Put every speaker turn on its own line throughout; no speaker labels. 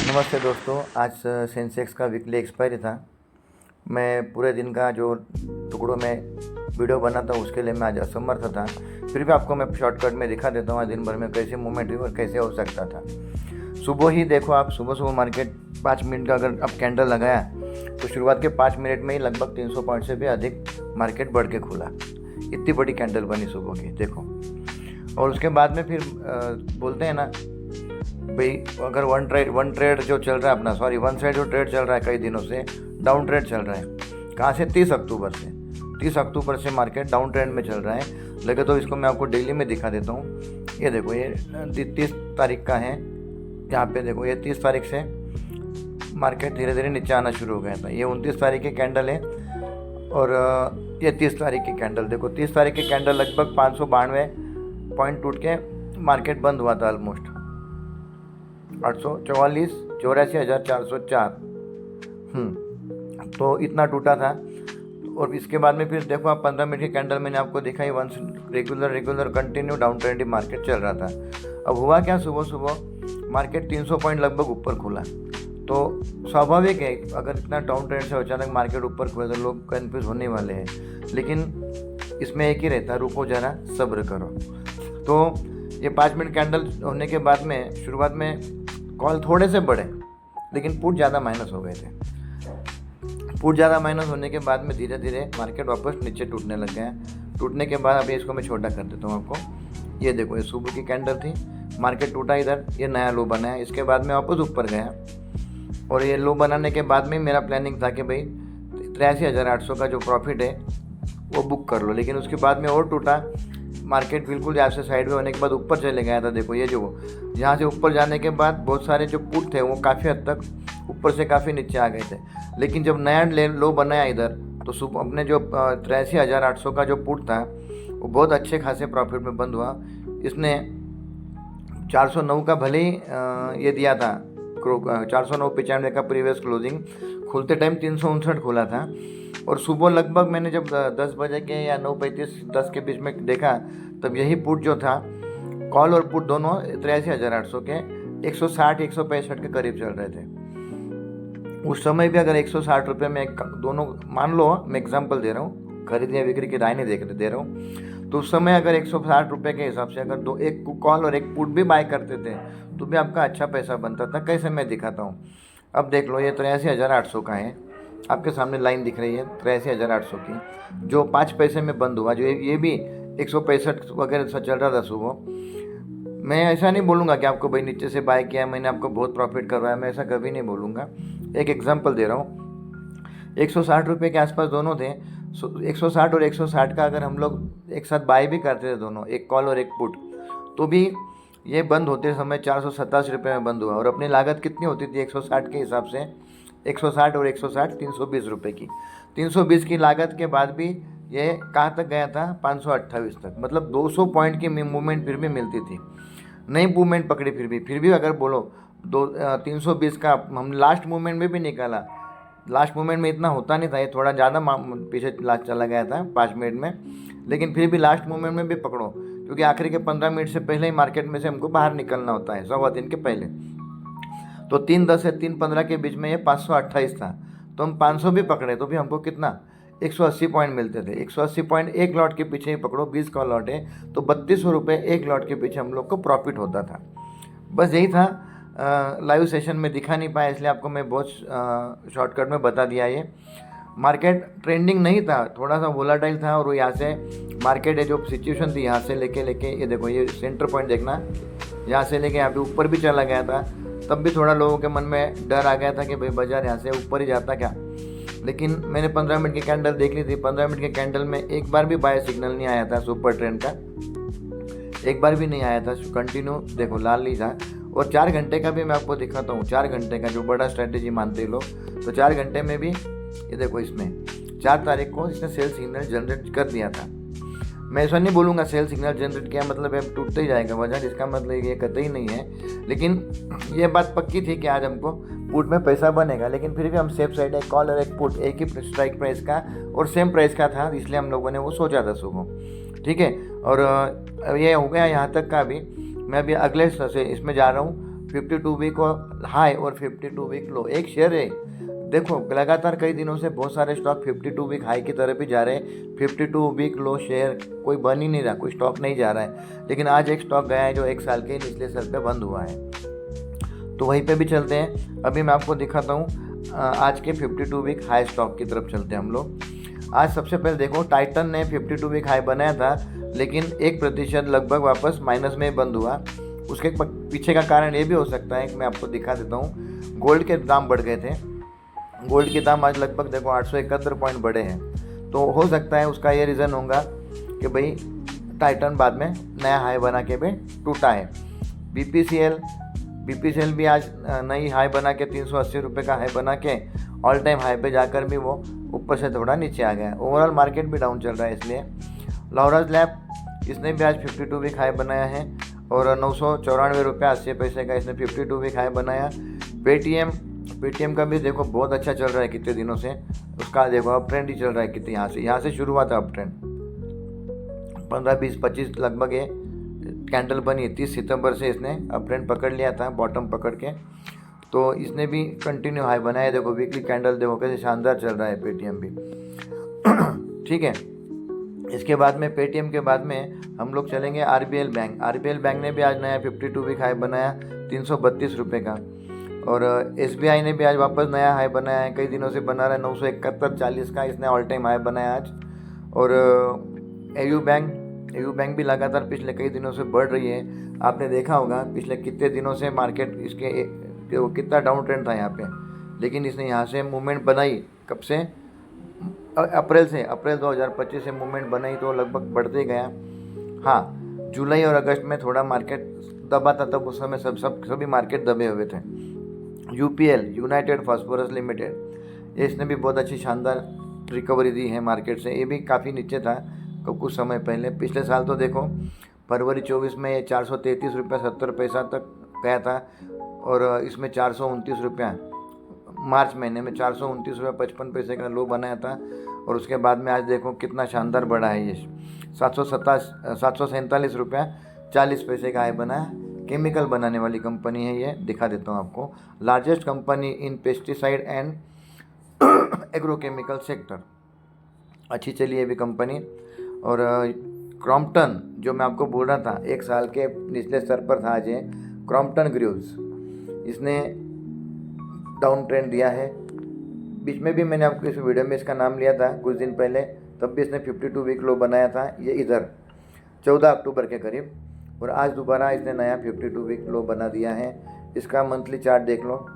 नमस्ते दोस्तों। आज सेंसेक्स का वीकली एक्सपायरी था। मैं पूरे दिन का जो टुकड़ों में वीडियो बनाता हूँ उसके लिए मैं आज असमर्थ था। फिर भी आपको मैं शॉर्टकट में दिखा देता हूँ आज दिन भर में कैसे मूवमेंट हुई और कैसे हो सकता था। सुबह ही देखो आप, सुबह सुबह मार्केट 5 मिनट का अगर आप कैंडल लगाया तो शुरुआत के 5 मिनट में ही लगभग 300 पॉइंट से भी अधिक मार्केट बढ़ के खुला। इतनी बड़ी कैंडल बनी सुबह की, देखो। और उसके बाद में फिर बोलते हैं ना भाई, अगर वन ट्रेड जो चल रहा है अपना, सॉरी वन साइड जो ट्रेड चल रहा है कई दिनों से, डाउन ट्रेड चल रहा है। कहाँ से? 30 अक्टूबर से मार्केट डाउन ट्रेंड में चल रहा है। लगे तो इसको मैं आपको डेली में दिखा देता हूँ। ये देखो, ये 30 तारीख का है। यहाँ पे देखो, ये 30 तारीख से मार्केट धीरे धीरे नीचे आना शुरू हो गया था। ये 29 तारीख की कैंडल है और ये 30 तारीख की कैंडल। देखो 30 तारीख की कैंडल लगभग 592 पॉइंट टूट के मार्केट बंद हुआ था। ऑलमोस्ट 844,84,404 तो इतना टूटा था। और इसके बाद में फिर देखो आप, 15 मिनट की कैंडल मैंने आपको दिखाई। Once regular continue down trend market चल रहा था। अब हुआ क्या, सुबह सुबह मार्केट 300 पॉइंट लगभग ऊपर खुला। तो स्वाभाविक है, अगर इतना डाउन ट्रेंड से अचानक मार्केट ऊपर खुला तो लोग कन्फ्यूज होने वाले हैं। लेकिन इसमें एक ही रहता, रुको जरा, सब्र करो। तो ये 5 मिनट कैंडल होने के बाद में शुरुआत में कॉल थोड़े से बढ़े, लेकिन पुट ज़्यादा माइनस हो गए थे। पुट ज़्यादा माइनस होने के बाद में धीरे धीरे मार्केट वापस नीचे टूटने लग गया। टूटने के बाद अभी इसको मैं छोटा कर देता हूँ आपको। ये देखो, ये सुबह की कैंडल थी, मार्केट टूटा इधर, ये नया लो बनाया। इसके बाद में वापस ऊपर गया और ये लो बनाने के बाद में मेरा प्लानिंग था कि भाई 83,800 का जो प्रॉफिट है वो बुक कर लो। लेकिन उसके बाद में और टूटा। मार्केट बिल्कुल यहाँ से साइड में होने के बाद ऊपर चले गया था। देखो ये जो यहाँ से ऊपर जाने के बाद बहुत सारे जो पुट थे वो काफ़ी हद तक ऊपर से काफ़ी नीचे आ गए थे। लेकिन जब नया लो बनाया इधर, तो सुबह अपने जो 83,800 का जो पुट था वो बहुत अच्छे खासे प्रॉफिट में बंद हुआ। इसने 409 का भले ही ये दिया था, 409.95 का प्रीवियस क्लोजिंग, खुलते टाइम 359 खुला था। और सुबह लगभग मैंने जब 10 बजे के या 9:35 10 के बीच में देखा, तब यही पुट जो था, कॉल और पुट दोनों 83,800 के 160-165 के करीब चल रहे थे। उस समय भी अगर 160 रुपये में दोनों, मान लो मैं एग्जांपल दे रहा हूँ, खरीद या बिक्री की राय नहीं दे रहा हूँ, तो उस समय अगर 160 रुपये के हिसाब से अगर एक कॉल और एक पुट भी बाय करते थे तो भी आपका अच्छा पैसा बनता था। कैसे, मैं दिखाता हूँ। अब देख लो, ये 83,800 का है, आपके सामने लाइन दिख रही है 83,800 की, जो 5 पैसे में बंद हुआ। जो ये भी 165 वगैरह से चल रहा था सुबह। मैं ऐसा नहीं बोलूँगा कि आपको भाई नीचे से बाय किया मैंने, आपको बहुत प्रॉफिट करवाया, मैं ऐसा कभी नहीं बोलूँगा। एक एग्जांपल दे रहा हूँ। 160 रुपये के आसपास दोनों थे। 160 और 160 का अगर हम लोग एक साथ बाय भी करते थे दोनों, एक कॉल और एक पुट, तो भी ये बंद होते समय 487 रुपये में बंद हुआ। और अपनी लागत कितनी होती थी 160 के हिसाब से? 160 और 160 320 रुपये की। 320 की लागत के बाद भी ये कहाँ तक गया था? 528 तक। मतलब 200 पॉइंट की मूवमेंट फिर भी मिलती थी। नई मूवमेंट पकड़ी फिर भी अगर बोलो 320 का हम लास्ट मूवमेंट में भी निकाला। लास्ट मूवमेंट में इतना होता नहीं था, ये थोड़ा ज़्यादा पीछे चला गया था 5 मिनट में। लेकिन फिर भी लास्ट मूवमेंट में भी पकड़ो, क्योंकि आखिरी के 15 मिनट से पहले ही मार्केट में से हमको बाहर निकलना होता है, 1.25 दिन के पहले। तो 3:10 से 3:15 के बीच में ये 528 था। तो हम 500 भी पकड़े तो भी हमको कितना? 180 पॉइंट मिलते थे। 180 पॉइंट एक लॉट के पीछे ही पकड़ो, 20 का लॉट है तो 3200 रुपये एक लॉट के पीछे हम लोग को प्रॉफिट होता था। बस यही था। लाइव सेशन में दिखा नहीं पाया, इसलिए आपको मैं बहुत शॉर्टकट में बता दिया। ये मार्केट ट्रेंडिंग नहीं था, थोड़ा सा वोलाटाइल था। और यहाँ से मार्केट है जो सिचुएशन थी, यहाँ से लेके ये देखो, ये सेंटर पॉइंट देखना, यहाँ से लेके यहाँ पे ऊपर भी चला गया था। तब भी थोड़ा लोगों के मन में डर आ गया था कि भाई बाजार यहाँ से ऊपर ही जाता क्या। लेकिन मैंने 15 मिनट की कैंडल देख ली थी। 15 मिनट की कैंडल में एक बार भी बाय सिग्नल नहीं आया था सुपर ट्रेंड का, एक बार भी नहीं आया था। कंटिन्यू देखो लाल ही था। और 4 घंटे का भी मैं आपको दिखाता हूँ। 4 घंटे का जो बड़ा स्ट्रेटेजी मानते हैं लोग, तो 4 घंटे में भी ये देखो, इसमें 4 तारीख को इसने सेल सिग्नल जनरेट कर दिया था। मैं ऐसा नहीं बोलूँगा सेल सिग्नल जनरेट किया मतलब है टूटते ही जाएगा बाजार, इसका मतलब ये कतई नहीं है। लेकिन ये बात पक्की थी कि आज हमको पुट में पैसा बनेगा। लेकिन फिर भी हम सेफ साइड, एक कॉल और एक पुट एक ही स्ट्राइक प्राइस का और सेम प्राइस का था, इसलिए हम लोगों ने वो सोचा था सुबह। ठीक है। और ये हो गया यहाँ तक का। अभी मैं अभी अगले से इसमें जा रहा हूँ 52 वीक हाई और 52 वीक लो, एक शेयर है। देखो लगातार कई दिनों से बहुत सारे स्टॉक 52 वीक हाई की तरफ ही जा रहे हैं, 52 वीक लो शेयर कोई बन ही नहीं रहा, कोई स्टॉक नहीं जा रहा है। लेकिन आज एक स्टॉक गया है जो 1 साल के निचले स्तर पे बंद हुआ है, तो वहीं पे भी चलते हैं। अभी मैं आपको दिखाता हूँ आज के 52 वीक हाई स्टॉक की तरफ चलते हैं हम लोग। आज सबसे पहले देखो टाइटन ने 52 वीक हाई बनाया था, लेकिन 1% लगभग वापस माइनस में बंद हुआ। उसके पीछे का कारण ये भी हो सकता है कि मैं आपको दिखा देता हूँ, गोल्ड के दाम बढ़ गए थे। गोल्ड के दाम आज लगभग देखो 871 पॉइंट बढ़े हैं, तो हो सकता है उसका ये रीज़न होगा कि भाई टाइटन बाद में नया हाई बना के भी टूटा है। बीपीसीएल भी आज नई हाई बना के 380 रुपये का हाई बना के ऑल टाइम हाई पे जाकर भी वो ऊपर से थोड़ा नीचे आ गया। ओवरऑल मार्केट भी डाउन चल रहा है, इसलिए लॉरस लैब इसने भी आज 52 वीक हाई बनाया है और 994 रुपये 80 पैसे का इसने 52 वीक हाई बनाया। पेटीएम का भी देखो बहुत अच्छा चल रहा है कितने दिनों से, उसका देखो अप ट्रेंड ही चल रहा है। कितने यहाँ से शुरू हुआ था अप ट्रेंड, 15 20 25 लगभग ये कैंडल बनी। 30 सितंबर से इसने अप ट्रेंड पकड़ लिया था बॉटम पकड़ के, तो इसने भी कंटिन्यू हाई बनाया। देखो वीकली कैंडल देखो कैसे शानदार चल रहा है पेटीएम भी। ठीक है, इसके बाद में पेटीएम के बाद में हम लोग चलेंगे आरबीएल बैंक ने भी आज नया 52 वीक हाई बनाया 332 रुपये का। और एसबीआई ने भी आज वापस नया हाई बनाया है, कई दिनों से बना रहा है 971.40 का इसने ऑल टाइम हाई बनाया आज। और एयू बैंक भी लगातार पिछले कई दिनों से बढ़ रही है। आपने देखा होगा पिछले कितने दिनों से मार्केट इसके वो कितना डाउन ट्रेंड था यहाँ पे, लेकिन इसने यहाँ से मूवमेंट बनाई। कब से? अप्रैल 2025 से मूवमेंट बनाई, तो लगभग बढ़ते गया। हाँ, जुलाई और अगस्त में थोड़ा मार्केट दबा था, तब उस समय सभी मार्केट दबे हुए थे। यूपीएल यूनाइटेड फास्फोरस लिमिटेड, इसने भी बहुत अच्छी शानदार रिकवरी दी है मार्केट से। ये भी काफ़ी नीचे था कुछ समय पहले। पिछले साल तो देखो फरवरी 24 में ये 433 रुपये 70 पैसा तक गया था, और इसमें 429 रुपया मार्च महीने में 429 रुपये 55 पैसे का लो बनाया था। और उसके बाद में आज देखो कितना शानदार बढ़ा है ये, 747 रुपया 40 पैसे का हाई बना है। केमिकल बनाने वाली कंपनी है ये, दिखा देता हूँ आपको। Largest company in pesticide and agrochemical sector, अच्छी चली है भी कंपनी। और क्रॉम्पटन जो मैं आपको बोल रहा था 1 साल के निचले स्तर पर था आज ये, क्रॉम्पटन ग्रूव्स, इसने डाउन ट्रेंड दिया है। बीच में भी मैंने आपको इस वीडियो में इसका नाम लिया था कुछ दिन पहले, तब भी इसने 52 वीक लो बनाया था ये इधर 14 अक्टूबर के करीब, और आज दोबारा इसने नया 52 वीक लो बना दिया है। इसका मंथली चार्ट देख लो,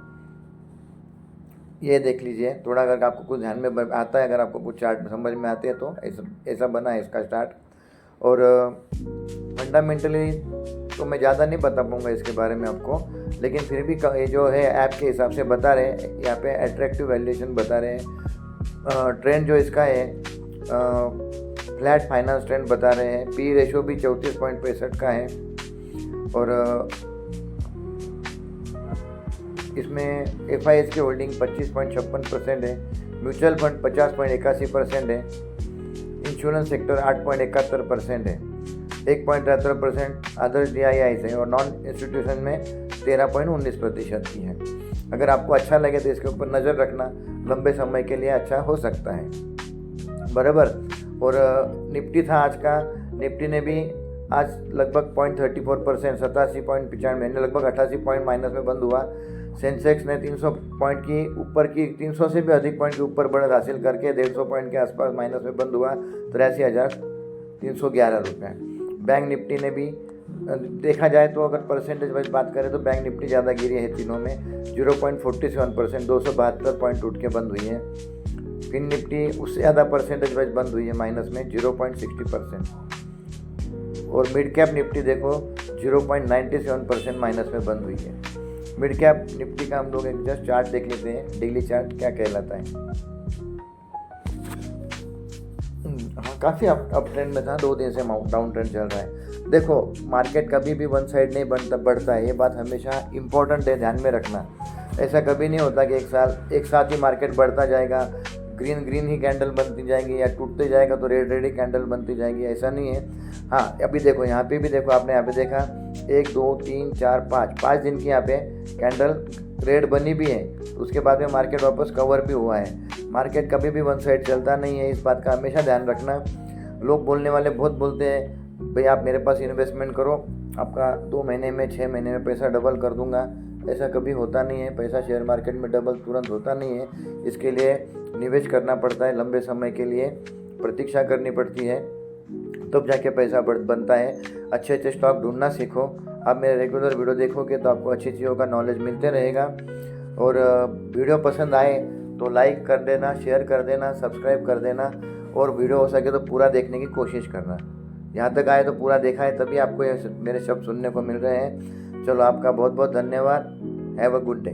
ये देख लीजिए थोड़ा, अगर आपको कुछ ध्यान में आता है, अगर आपको कुछ चार्ट समझ में आते हैं तो ऐसा बना है इसका स्टार्ट। और फंडामेंटली तो मैं ज़्यादा नहीं बता पाऊँगा इसके बारे में आपको, लेकिन फिर भी ये जो है ऐप के हिसाब से बता रहे हैं, यहाँ पे अट्रैक्टिव वैल्यूएशन बता रहे हैं। ट्रेंड जो इसका है फ्लैट फाइनेंस ट्रेंड बता रहे हैं। पी रेशो भी 34.65 का है, और इसमें FIS की होल्डिंग 25.56% है, म्यूचुअल फंड 50.81% है, इंश्योरेंस सेक्टर 8.71% है, 1.73% अदर DIIs है, और नॉन इंस्टीट्यूशन में 13.19% की है। अगर आपको अच्छा लगे तो इसके ऊपर नज़र रखना, लंबे समय के लिए अच्छा हो सकता है, बराबर। और निफ्टी था आज का, निफ्टी ने भी आज लगभग 0.34% 87.95 लगभग 88 पॉइंट माइनस में बंद हुआ। सेंसेक्स ने 300 पॉइंट की ऊपर की 300 से भी अधिक पॉइंट के ऊपर बढ़त हासिल करके 150 पॉइंट के आसपास माइनस में बंद हुआ, 83,311 रुपये। बैंक निफ्टी ने भी देखा जाए तो अगर परसेंटेज वाइज बात करें तो बैंक निफ्टी ज़्यादा गिरी है तीनों में, 0.47%, 272 पॉइंट टूट के बंद हुई है। फिन निफ्टी उससे ज़्यादा परसेंटेज वाइज बंद हुई है माइनस में 0.60%। और मिड कैप निफ्टी देखो 0.97% माइनस में बंद हुई है। मिड कैप निफ्टी का हम लोग एक जस्ट चार्ट देख लेते हैं, डेली चार्ट क्या कहलाता है। हाँ, काफ़ी अप ट्रेंड में था, 2 दिन से डाउन ट्रेंड चल रहा है। देखो मार्केट कभी भी वन साइड नहीं बढ़ता है, ये बात हमेशा इम्पोर्टेंट है, ध्यान में रखना। ऐसा कभी नहीं होता कि एक साथ ही मार्केट बढ़ता जाएगा, ग्रीन ही कैंडल बनती जाएंगी, या टूटते जाएगा तो रेड ही कैंडल बनती जाएगी, ऐसा नहीं है। हाँ, अभी देखो यहाँ पे भी देखो, आपने यहाँ पे देखा 1 2 3 4 5 दिन की यहाँ पे कैंडल रेड बनी भी है, तो उसके बाद में मार्केट वापस कवर भी हुआ है। मार्केट कभी भी वन साइड चलता नहीं है, इस बात का हमेशा ध्यान रखना। लोग बोलने वाले बहुत बोलते हैं भाई आप मेरे पास इन्वेस्टमेंट करो, आपका 2 महीने में 6 महीने में पैसा डबल कर दूंगा। ऐसा कभी होता नहीं है, पैसा शेयर मार्केट में डबल तुरंत होता नहीं है। इसके लिए निवेश करना पड़ता है, लंबे समय के लिए प्रतीक्षा करनी पड़ती है, तब जाके पैसा बनता है। अच्छे अच्छे स्टॉक ढूंढना सीखो। आप मेरे रेगुलर वीडियो देखोगे तो आपको अच्छी चीज़ों का नॉलेज मिलते रहेगा। और वीडियो पसंद आए तो लाइक कर देना, शेयर कर देना, सब्सक्राइब कर देना, और वीडियो हो सके तो पूरा देखने की कोशिश करना। यहाँ तक आए तो पूरा देखा है, तभी आपको ये मेरे शब्द सुनने को मिल रहे हैं। चलो, आपका बहुत बहुत धन्यवाद। Have a good day.